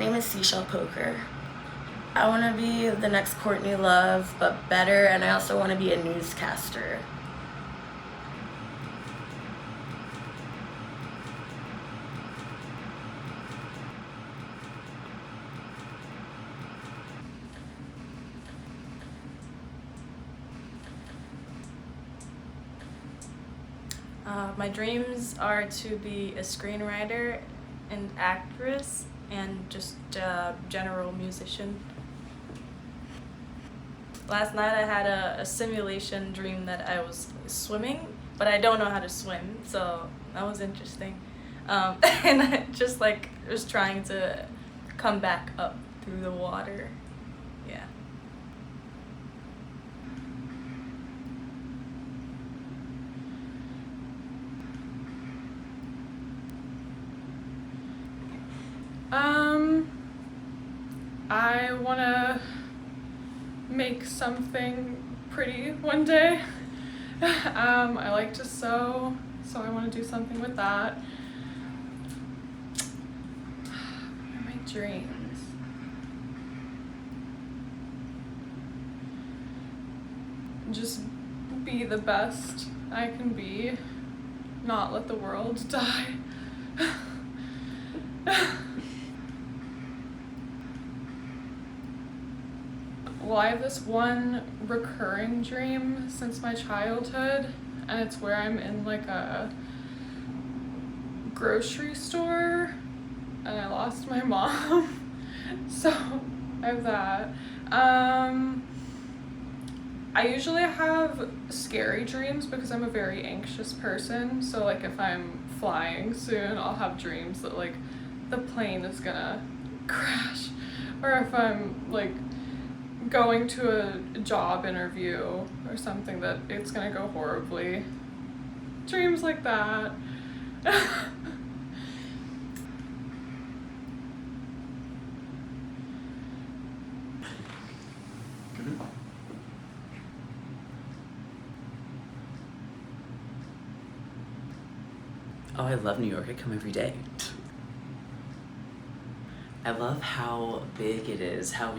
name is Seashell Poker. I want to be the next Courtney Love, but better, and I also want to be a newscaster. My dreams are to be a screenwriter, an actress, and just a general musician. Last night I had a simulation dream that I was swimming, but I don't know how to swim, so that was interesting. And I just was trying to come back up through the water. Yeah. I want to make something pretty one day. I like to sew, so I want to do something with that. What are my dreams? Just be the best I can be, not let the world die. Well, I have this one recurring dream since my childhood, and it's where I'm in like a grocery store and I lost my mom. So I have that. I usually have scary dreams because I'm a very anxious person. So like if I'm flying soon, I'll have dreams that like the plane is gonna crash, or if I'm like going to a job interview or something that it's gonna go horribly. Dreams like that. Oh, I love New York. I come every day. I love how big it is, how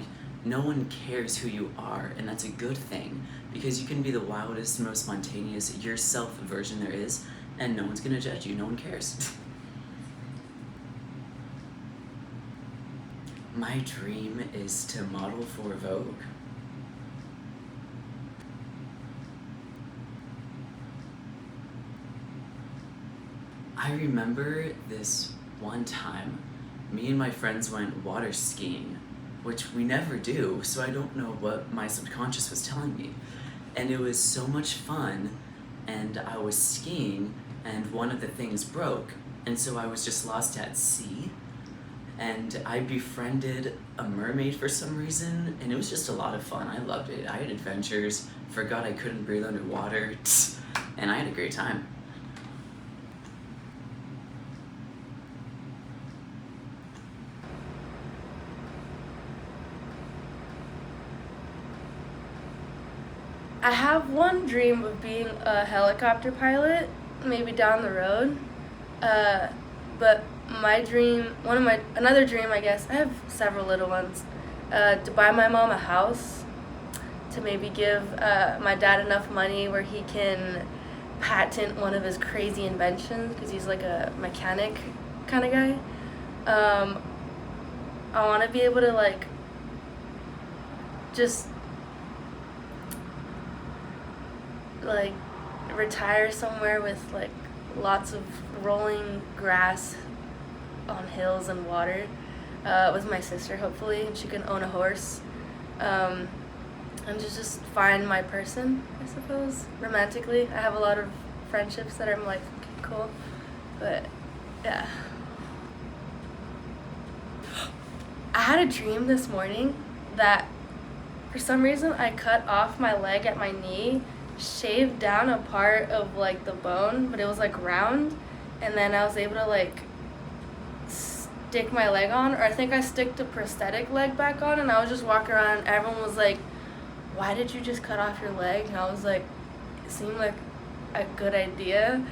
no one cares who you are, and that's a good thing, because you can be the wildest, most spontaneous, yourself version there is, and no one's gonna judge you, no one cares. My dream is to model for Vogue. I remember this one time, me and my friends went water skiing, which we never do, so I don't know what my subconscious was telling me. And it was so much fun, and I was skiing, and one of the things broke, and so I was just lost at sea. And I befriended a mermaid for some reason, and it was just a lot of fun. I loved it. I had adventures, forgot I couldn't breathe underwater, and I had a great time. I have one dream of being a helicopter pilot, maybe down the road. But my dream, another dream, I guess, I have several little ones, to buy my mom a house, to maybe give my dad enough money where he can patent one of his crazy inventions, because he's like a mechanic kind of guy. I want to be able to like just like retire somewhere with like lots of rolling grass on hills and water, with my sister hopefully, and she can own a horse, and just find my person, I suppose, romantically. I have a lot of friendships that I'm like cool, but yeah. I had a dream this morning that for some reason I cut off my leg at my knee, shaved down a part of like the bone, but it was like round, and then I was able to like stick my leg on, or I think I sticked the prosthetic leg back on, and I was just walking around and everyone was like, why did you just cut off your leg? And I was like, it seemed like a good idea,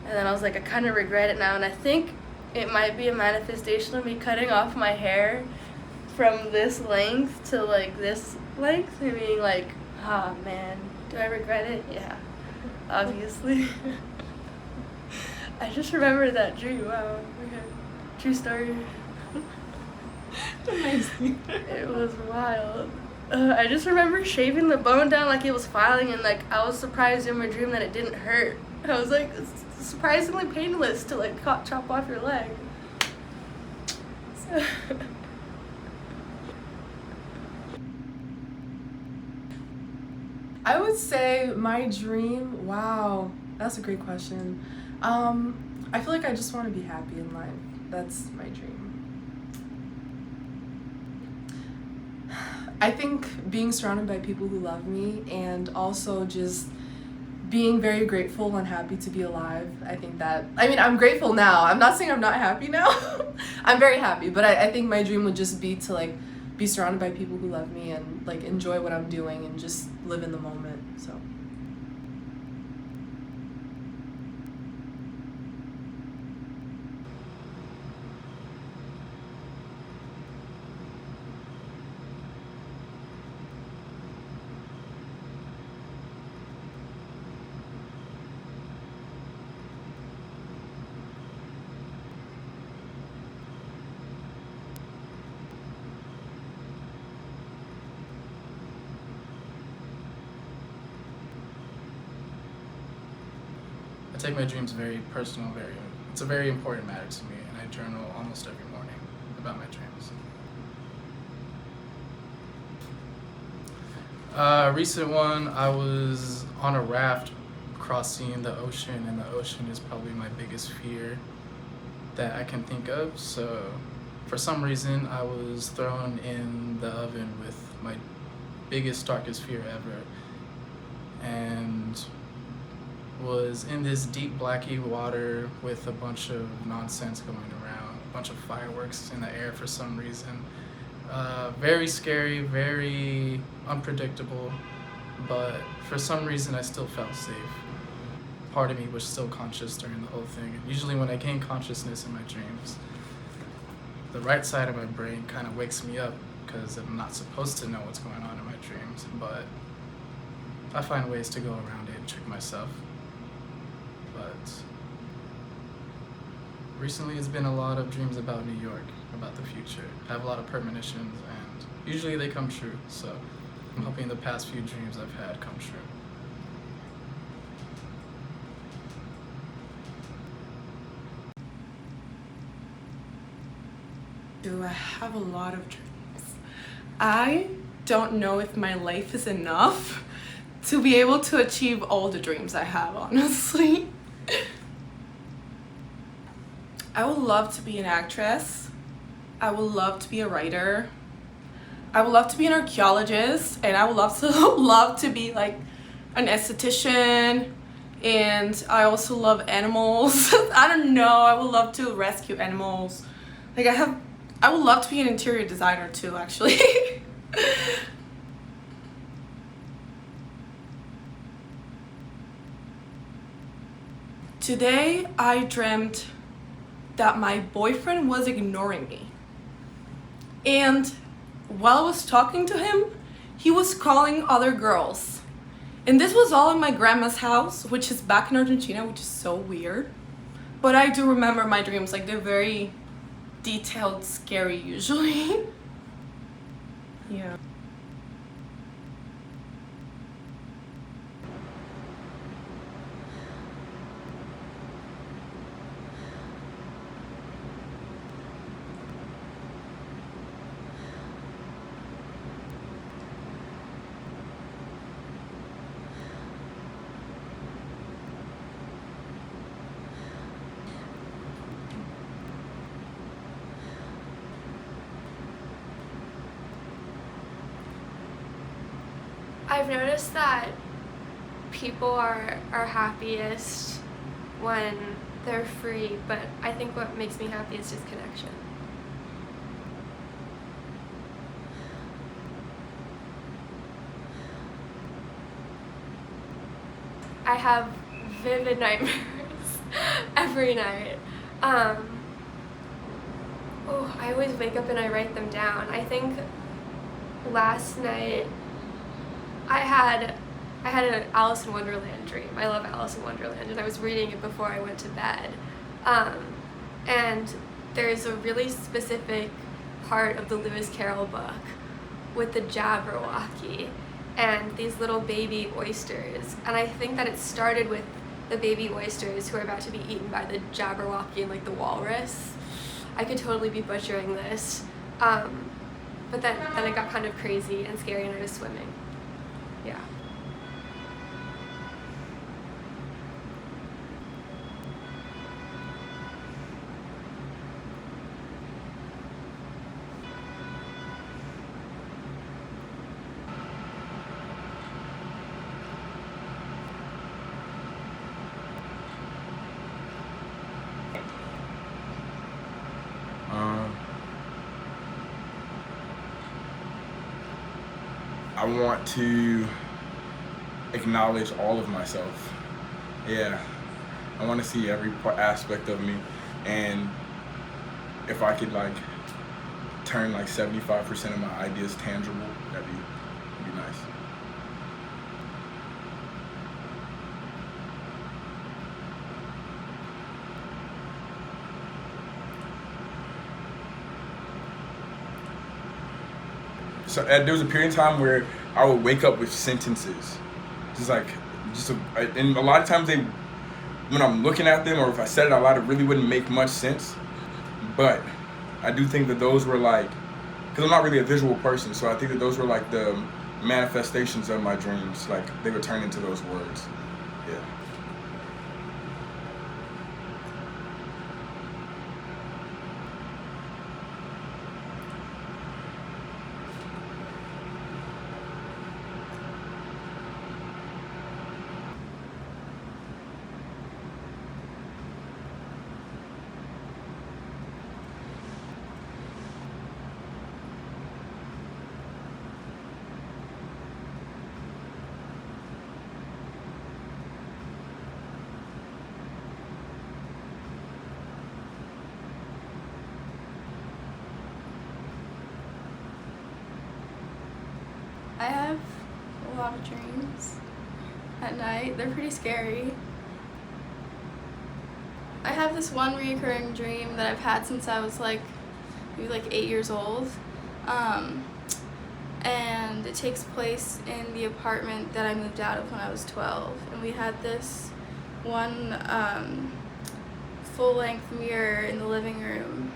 and then I was like, I kind of regret it now, and I think it might be a manifestation of me cutting off my hair from this length to like this length and being like, ah, man, do I regret it? Yeah, obviously. I just remember that dream. Wow, okay. True story. Amazing. It was wild. I just remember shaving the bone down like it was filing, and like I was surprised in my dream that it didn't hurt. I was like, it's surprisingly painless to like chop off your leg. So I would say my dream, wow, that's a great question. I feel like I just want to be happy in life. That's my dream. I think being surrounded by people who love me and also just being very grateful and happy to be alive. I think that, I mean, I'm grateful now. I'm not saying I'm not happy now. I'm very happy, but I think my dream would just be to like be surrounded by people who love me and like enjoy what I'm doing and just live in the moment. So I take my dreams very personal, it's a very important matter to me, and I journal almost every morning about my dreams. Recent one, I was on a raft crossing the ocean, and the ocean is probably my biggest fear that I can think of. So for some reason, I was thrown in the oven with my biggest, darkest fear ever, and was in this deep blacky water with a bunch of nonsense going around, a bunch of fireworks in the air for some reason. Very scary, very unpredictable, but for some reason I still felt safe. Part of me was still conscious during the whole thing. And usually when I gain consciousness in my dreams, the right side of my brain kind of wakes me up because I'm not supposed to know what's going on in my dreams, but I find ways to go around it and trick myself. But recently it's been a lot of dreams about New York, about the future. I have a lot of premonitions and usually they come true, so I'm hoping the past few dreams I've had come true. do I have a lot of dreams? I don't know if my life is enough to be able to achieve all the dreams I have, honestly. I would love to be an actress. I would love to be a writer. I would love to be an archaeologist, and I would love to be like an esthetician, and I also love animals. I don't know, I would love to rescue animals. Like I would love to be an interior designer too, actually. Today I dreamt that my boyfriend was ignoring me. And while I was talking to him, he was calling other girls. And this was all in my grandma's house, which is back in Argentina, which is so weird. But I do remember my dreams, like they're very detailed, scary usually. Yeah. I've noticed that people are happiest when they're free, but I think what makes me happy is just connection. I have vivid nightmares every night. Oh, I always wake up and I write them down. I think last night I had an Alice in Wonderland dream. I love Alice in Wonderland, and I was reading it before I went to bed. And there's a really specific part of the Lewis Carroll book with the Jabberwocky and these little baby oysters. And I think that it started with the baby oysters who are about to be eaten by the Jabberwocky and like the walrus. I could totally be butchering this. But then it got kind of crazy and scary and I was swimming. Yeah. I want to acknowledge all of myself. Yeah, I want to see every aspect of me, and if I could like turn like 75% of my ideas tangible, that'd be nice. So there was a period of time where I would wake up with sentences, and a lot of times when I'm looking at them or if I said it out loud, it really wouldn't make much sense. But I do think that those were like, because I'm not really a visual person, so I think that those were like the manifestations of my dreams. Like they would turn into those words. Yeah. I have a lot of dreams at night. They're pretty scary. I have this one recurring dream that I've had since I was maybe 8 years old. And it takes place in the apartment that I moved out of when I was 12. And we had this one full-length mirror in the living room.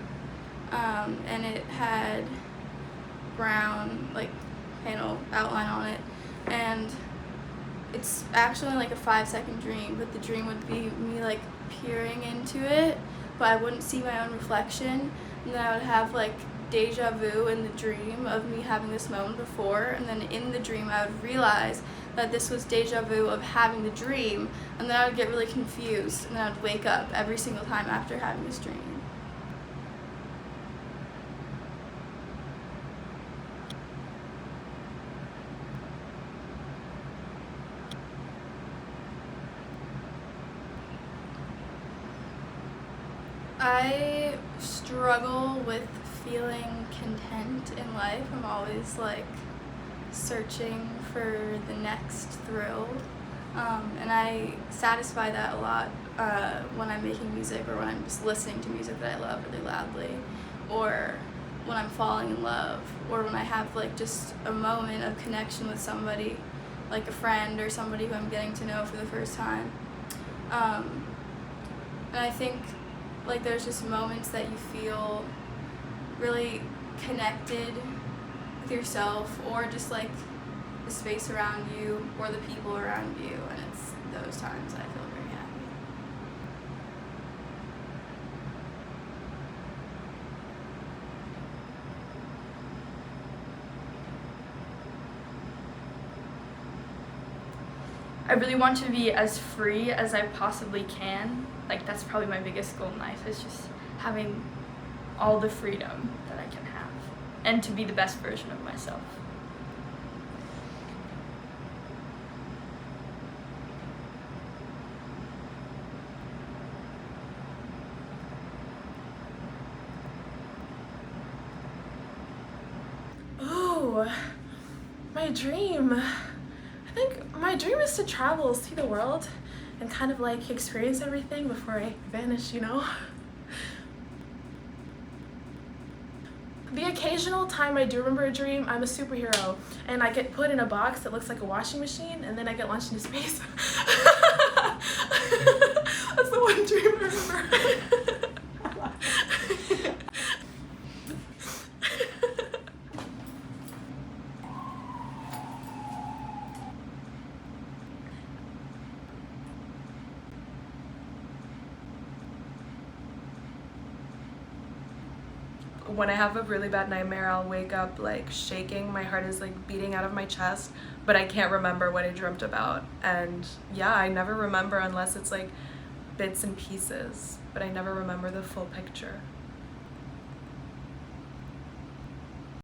And it had brown panel outline on it, and it's actually a 5-second dream, but the dream would be me peering into it, but I wouldn't see my own reflection, and then I would have deja vu in the dream of me having this moment before, and then in the dream I would realize that this was deja vu of having the dream, and then I would get really confused, and then I would wake up every single time after having this dream. I struggle with feeling content in life. I'm always searching for the next thrill, and I satisfy that a lot when I'm making music or when I'm just listening to music that I love really loudly, or when I'm falling in love, or when I have just a moment of connection with somebody, like a friend or somebody who I'm getting to know for the first time. And I think there's just moments that you feel really connected with yourself, or just the space around you or the people around you, and it's those times I feel very happy. I really want to be as free as I possibly can. That's probably my biggest goal in life, is just having all the freedom that I can have, and to be the best version of myself. my dream. I think my dream is to travel, see the world, and kind of like experience everything before I vanish, you know? The occasional time I do remember a dream, I'm a superhero, and I get put in a box that looks like a washing machine, and then I get launched into space. That's the one dream I remember. When I have a really bad nightmare, I'll wake up like shaking. My heart is like beating out of my chest, but I can't remember what I dreamt about. And yeah, I never remember unless it's like bits and pieces, but I never remember the full picture.